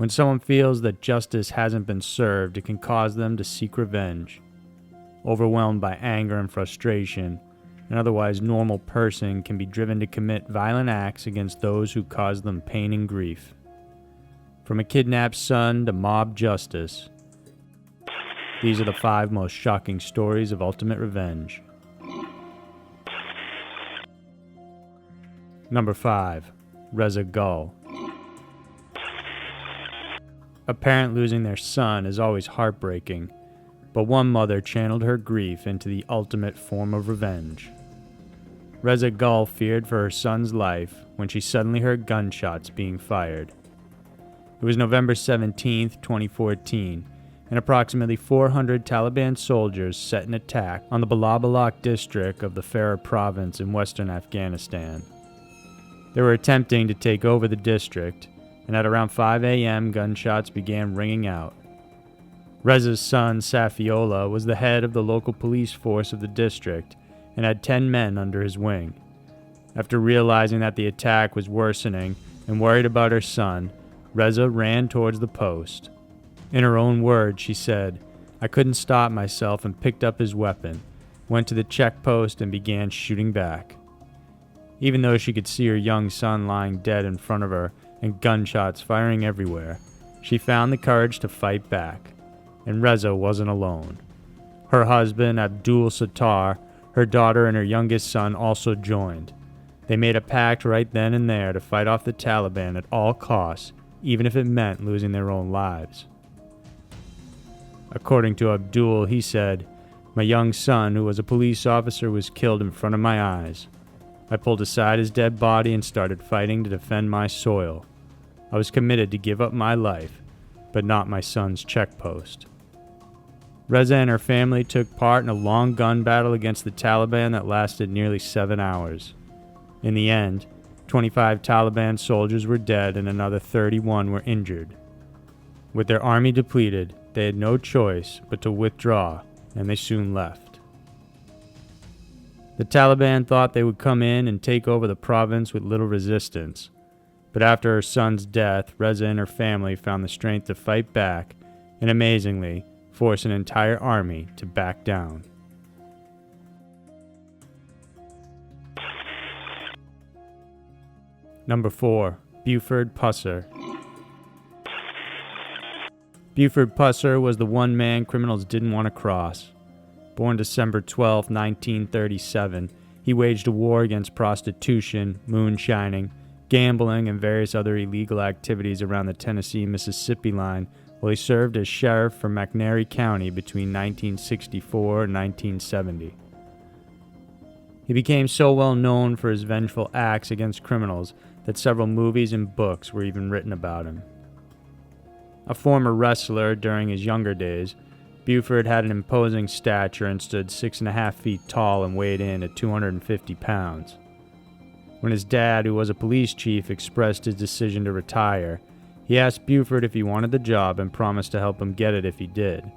When someone feels that justice hasn't been served, it can cause them to seek revenge. Overwhelmed by anger and frustration, an otherwise normal person can be driven to commit violent acts against those who cause them pain and grief. From a kidnapped son to mob justice, these are the 5 most shocking stories of ultimate revenge. Number 5. Reza Gul. A parent losing their son is always heartbreaking, but one mother channeled her grief into the ultimate form of revenge. Reza Gul feared for her son's life when she suddenly heard gunshots being fired. It was November 17, 2014, and approximately 400 Taliban soldiers set an attack on the Balabolok District of the Farah province in Western Afghanistan. They were attempting to take over the district, and at around 5 a.m. gunshots began ringing out. Reza's son, Safiola, was the head of the local police force of the district and had 10 men under his wing. After realizing that the attack was worsening and worried about her son, Reza ran towards the post. In her own words, she said, "I couldn't stop myself and picked up his weapon, went to the check post and began shooting back." Even though she could see her young son lying dead in front of her and gunshots firing everywhere, she found the courage to fight back. And Reza wasn't alone. Her husband, Abdul Sattar, her daughter, and her youngest son also joined. They made a pact right then and there to fight off the Taliban at all costs, even if it meant losing their own lives. According to Abdul, he said, "My young son, who was a police officer, was killed in front of my eyes. I pulled aside his dead body and started fighting to defend my soil. I was committed to give up my life, but not my son's checkpost." Reza and her family took part in a long gun battle against the Taliban that lasted nearly 7 hours. In the end, 25 Taliban soldiers were dead and another 31 were injured. With their army depleted, they had no choice but to withdraw, and they soon left. The Taliban thought they would come in and take over the province with little resistance, but after her son's death, Reza and her family found the strength to fight back and, amazingly, force an entire army to back down. Number 4. Buford Pusser. Buford Pusser was the one man criminals didn't want to cross. Born December 12, 1937, he waged a war against prostitution, moonshining, gambling, and various other illegal activities around the Tennessee-Mississippi line while he served as sheriff for McNairy County between 1964 and 1970. He became so well known for his vengeful acts against criminals that several movies and books were even written about him. A former wrestler during his younger days, Buford had an imposing stature and stood 6.5 feet tall and weighed in at 250 pounds. When his dad, who was a police chief, expressed his decision to retire, he asked Buford if he wanted the job and promised to help him get it if he did.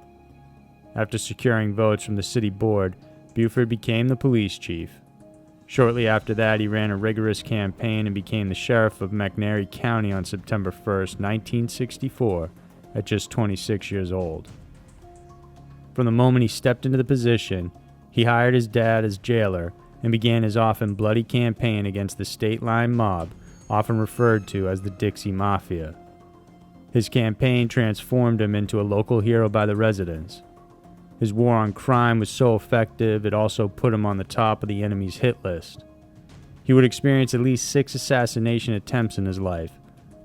After securing votes from the city board, Buford became the police chief. Shortly after that, he ran a rigorous campaign and became the sheriff of McNairy County on September 1st, 1964, at just 26 years old. From the moment he stepped into the position, he hired his dad as jailer and began his often bloody campaign against the state line mob, often referred to as the Dixie Mafia. His campaign transformed him into a local hero by the residents. His war on crime was so effective, it also put him on the top of the enemy's hit list. He would experience at least 6 assassination attempts in his life,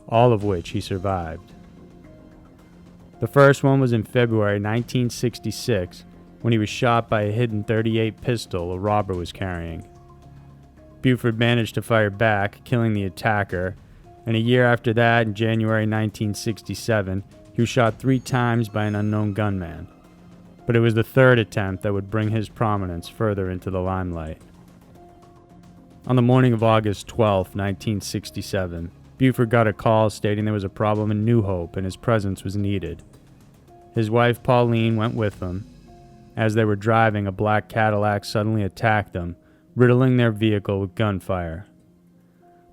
all of which he survived. The first one was in February 1966, when he was shot by a hidden .38 pistol a robber was carrying. Buford managed to fire back, killing the attacker, and a year after that, in January 1967, he was shot 3 times by an unknown gunman. But it was the third attempt that would bring his prominence further into the limelight. On the morning of August 12, 1967, Buford got a call stating there was a problem in New Hope and his presence was needed. His wife Pauline went with him. As they were driving, a black Cadillac suddenly attacked them, riddling their vehicle with gunfire.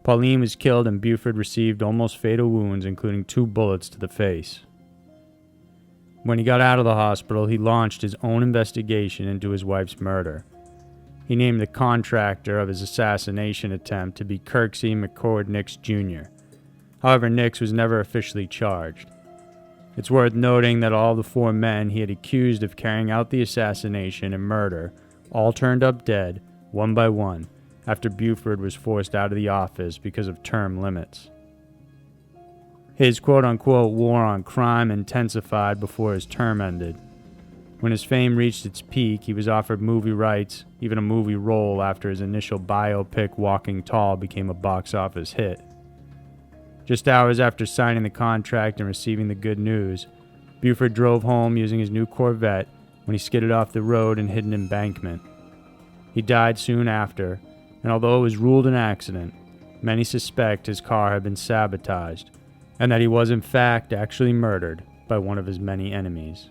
Pauline was killed and Buford received almost fatal wounds, including 2 bullets to the face. When he got out of the hospital, he launched his own investigation into his wife's murder. He named the contractor of his assassination attempt to be Kirksey McCord Nix Jr. However, Nix was never officially charged. It's worth noting that all the 4 men he had accused of carrying out the assassination and murder all turned up dead, one by one, after Buford was forced out of the office because of term limits. His quote-unquote war on crime intensified before his term ended. When his fame reached its peak, he was offered movie rights, even a movie role after his initial biopic Walking Tall became a box office hit. Just hours after signing the contract and receiving the good news, Buford drove home using his new Corvette when he skidded off the road and hit an embankment. He died soon after, and although it was ruled an accident, many suspect his car had been sabotaged, and that he was in fact actually murdered by one of his many enemies.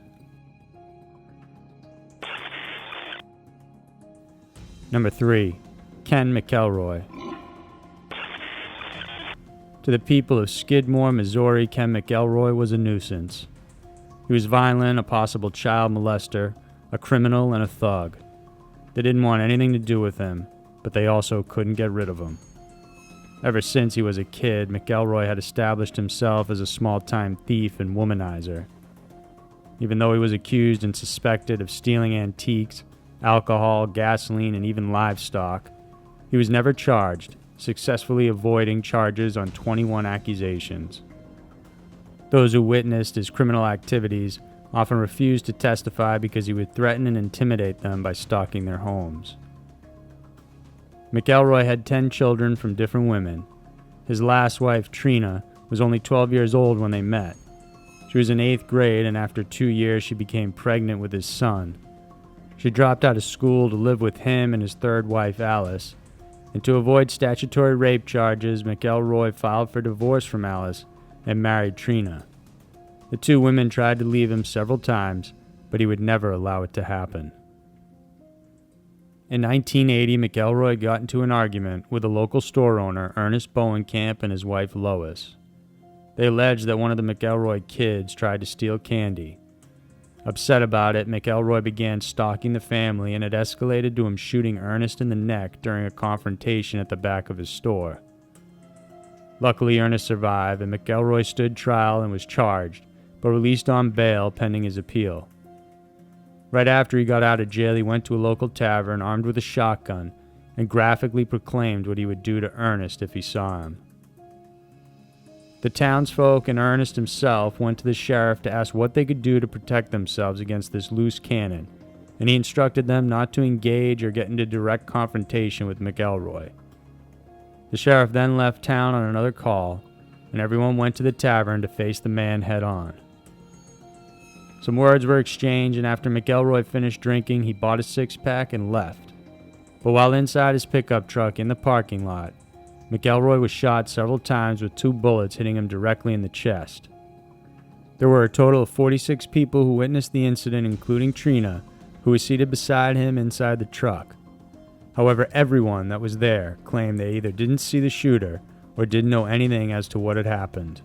Number 3. Ken McElroy. To the people of Skidmore, Missouri, Ken McElroy was a nuisance. He was violent, a possible child molester, a criminal, and a thug. They didn't want anything to do with him, but they also couldn't get rid of him. Ever since he was a kid, McElroy had established himself as a small-time thief and womanizer. Even though he was accused and suspected of stealing antiques, alcohol, gasoline, and even livestock, he was never charged, successfully avoiding charges on 21 accusations. Those who witnessed his criminal activities often refused to testify because he would threaten and intimidate them by stalking their homes. McElroy had 10 children from different women. His last wife, Trina, was only 12 years old when they met. She was in 8th grade, and after 2 years she became pregnant with his son. She dropped out of school to live with him and his 3rd wife, Alice, and to avoid statutory rape charges, McElroy filed for divorce from Alice and married Trina. The 2 women tried to leave him several times, but he would never allow it to happen. In 1980, McElroy got into an argument with a local store owner, Ernest Bowenkamp, and his wife, Lois. They alleged that one of the McElroy kids tried to steal candy. Upset about it, McElroy began stalking the family, and it escalated to him shooting Ernest in the neck during a confrontation at the back of his store. Luckily, Ernest survived, and McElroy stood trial and was charged, but released on bail pending his appeal. Right after he got out of jail, he went to a local tavern armed with a shotgun and graphically proclaimed what he would do to Ernest if he saw him. The townsfolk and Ernest himself went to the sheriff to ask what they could do to protect themselves against this loose cannon, and he instructed them not to engage or get into direct confrontation with McElroy. The sheriff then left town on another call, and everyone went to the tavern to face the man head-on. Some words were exchanged, and after McElroy finished drinking, he bought a 6-pack and left. But while inside his pickup truck in the parking lot, McElroy was shot several times with 2 bullets hitting him directly in the chest. There were a total of 46 people who witnessed the incident, including Trina, who was seated beside him inside the truck. However, everyone that was there claimed they either didn't see the shooter or didn't know anything as to what had happened.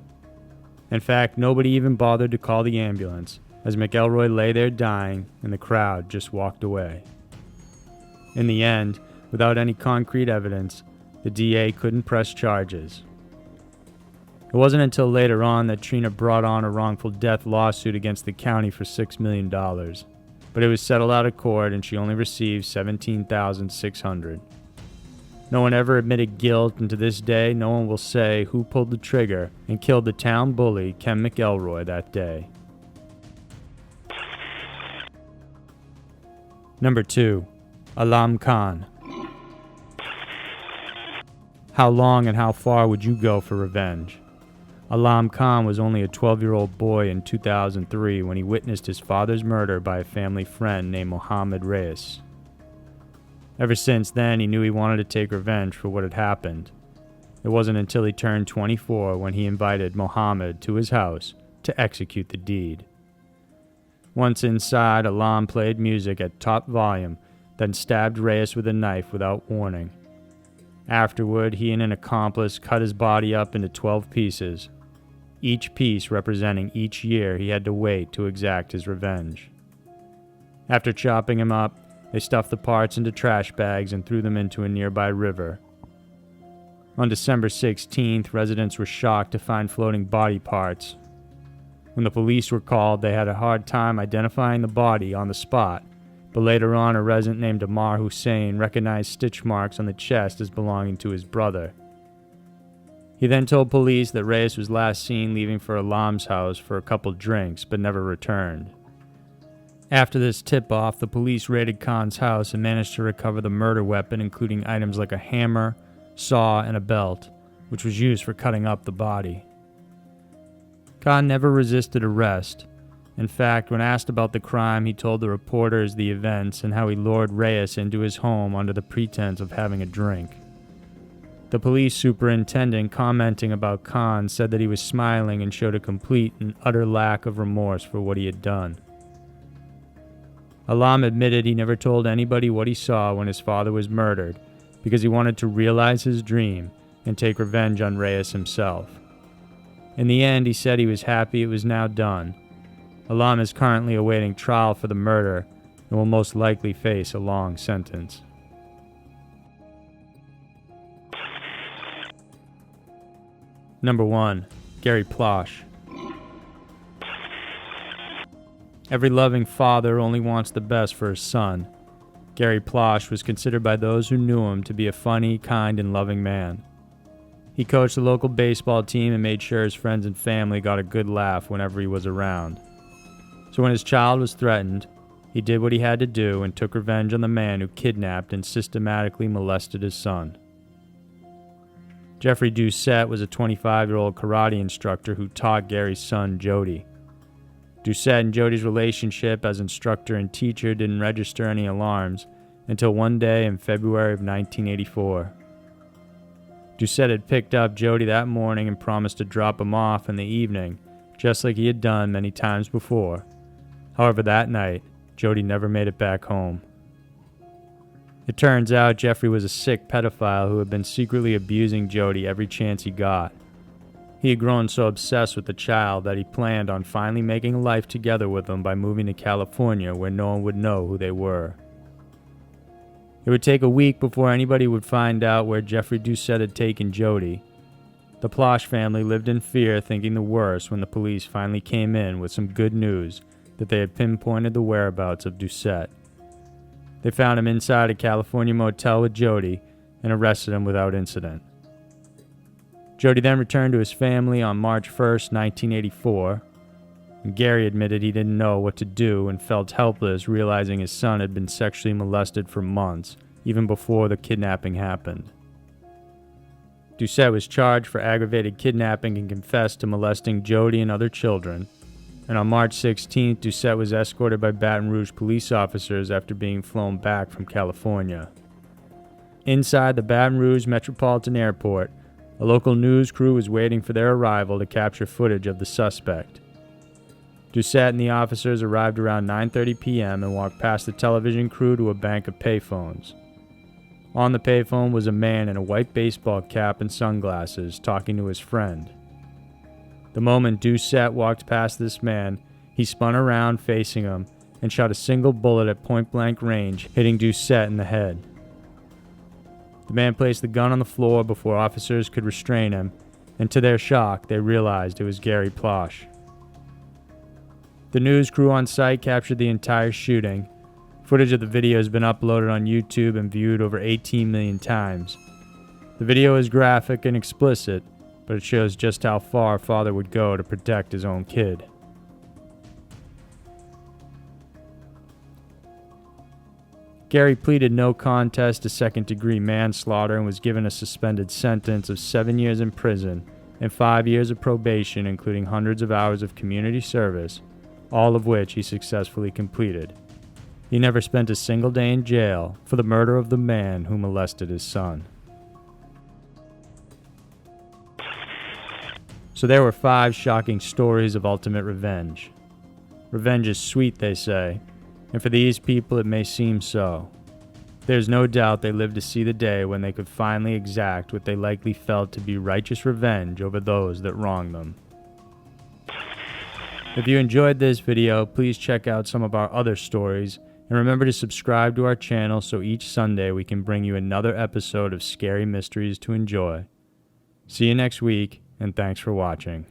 In fact, nobody even bothered to call the ambulance, as McElroy lay there dying and the crowd just walked away. In the end, without any concrete evidence, the DA couldn't press charges. It wasn't until later on that Trina brought on a wrongful death lawsuit against the county for $6 million, but it was settled out of court and she only received $17,600. No one ever admitted guilt, and to this day, no one will say who pulled the trigger and killed the town bully, Ken McElroy, that day. Number 2. Alam Khan. How long and how far would you go for revenge? Alam Khan was only a 12-year-old boy in 2003 when he witnessed his father's murder by a family friend named Mohammed Reyes. Ever since then, he knew he wanted to take revenge for what had happened. It wasn't until he turned 24 when he invited Mohammed to his house to execute the deed. Once inside, Alam played music at top volume, then stabbed Reyes with a knife without warning. Afterward, he and an accomplice cut his body up into 12 pieces, each piece representing each year he had to wait to exact his revenge. After chopping him up, they stuffed the parts into trash bags and threw them into a nearby river. On December 16th, residents were shocked to find floating body parts. When the police were called, they had a hard time identifying the body on the spot, but later on a resident named Ammar Hussein recognized stitch marks on the chest as belonging to his brother. He then told police that Reyes was last seen leaving for Alam's house for a couple drinks, but never returned. After this tip-off, the police raided Khan's house and managed to recover the murder weapon, including items like a hammer, saw, and a belt, which was used for cutting up the body. Khan never resisted arrest. In fact, when asked about the crime, he told the reporters the events and how he lured Reyes into his home under the pretense of having a drink. The police superintendent, commenting about Khan, said that he was smiling and showed a complete and utter lack of remorse for what he had done. Alam admitted he never told anybody what he saw when his father was murdered because he wanted to realize his dream and take revenge on Reyes himself. In the end, he said he was happy it was now done. Alam is currently awaiting trial for the murder and will most likely face a long sentence. Number 1. Gary Plage. Every loving father only wants the best for his son. Gary Plage was considered by those who knew him to be a funny, kind, and loving man. He coached the local baseball team and made sure his friends and family got a good laugh whenever he was around. So when his child was threatened, he did what he had to do and took revenge on the man who kidnapped and systematically molested his son. Jeffrey Doucette was a 25-year-old karate instructor who taught Gary's son, Jody. Doucette and Jody's relationship as instructor and teacher didn't register any alarms until one day in February of 1984. Doucette had picked up Jody that morning and promised to drop him off in the evening, just like he had done many times before. However, that night, Jody never made it back home. It turns out Jeffrey was a sick pedophile who had been secretly abusing Jody every chance he got. He had grown so obsessed with the child that he planned on finally making a life together with him by moving to California where no one would know who they were. It would take a week before anybody would find out where Jeffrey Doucette had taken Jody. The Plage family lived in fear, thinking the worst when the police finally came in with some good news that they had pinpointed the whereabouts of Doucette. They found him inside a California motel with Jody and arrested him without incident. Jody then returned to his family on March 1st, 1984, and Gary admitted he didn't know what to do and felt helpless, realizing his son had been sexually molested for months, even before the kidnapping happened. Doucette was charged for aggravated kidnapping and confessed to molesting Jody and other children, and on March 16th, Doucette was escorted by Baton Rouge police officers after being flown back from California. Inside the Baton Rouge Metropolitan Airport, a local news crew was waiting for their arrival to capture footage of the suspect. Doucette and the officers arrived around 9:30 p.m. and walked past the television crew to a bank of payphones. On the payphone was a man in a white baseball cap and sunglasses talking to his friend. The moment Doucette walked past this man, he spun around facing him and shot a single bullet at point-blank range, hitting Doucette in the head. The man placed the gun on the floor before officers could restrain him, and to their shock, they realized it was Gary Plage. The news crew on site captured the entire shooting. Footage of the video has been uploaded on YouTube and viewed over 18 million times. The video is graphic and explicit, but it shows just how far a father would go to protect his own kid. Gary pleaded no contest to second-degree manslaughter and was given a suspended sentence of 7 years in prison and 5 years of probation, including hundreds of hours of community service, all of which he successfully completed. He never spent a single day in jail for the murder of the man who molested his son. So there were 5 shocking stories of ultimate revenge. Revenge is sweet, they say, and for these people it may seem so. There's no doubt they lived to see the day when they could finally exact what they likely felt to be righteous revenge over those that wronged them. If you enjoyed this video, please check out some of our other stories, and remember to subscribe to our channel so each Sunday we can bring you another episode of Scary Mysteries to enjoy. See you next week, and thanks for watching.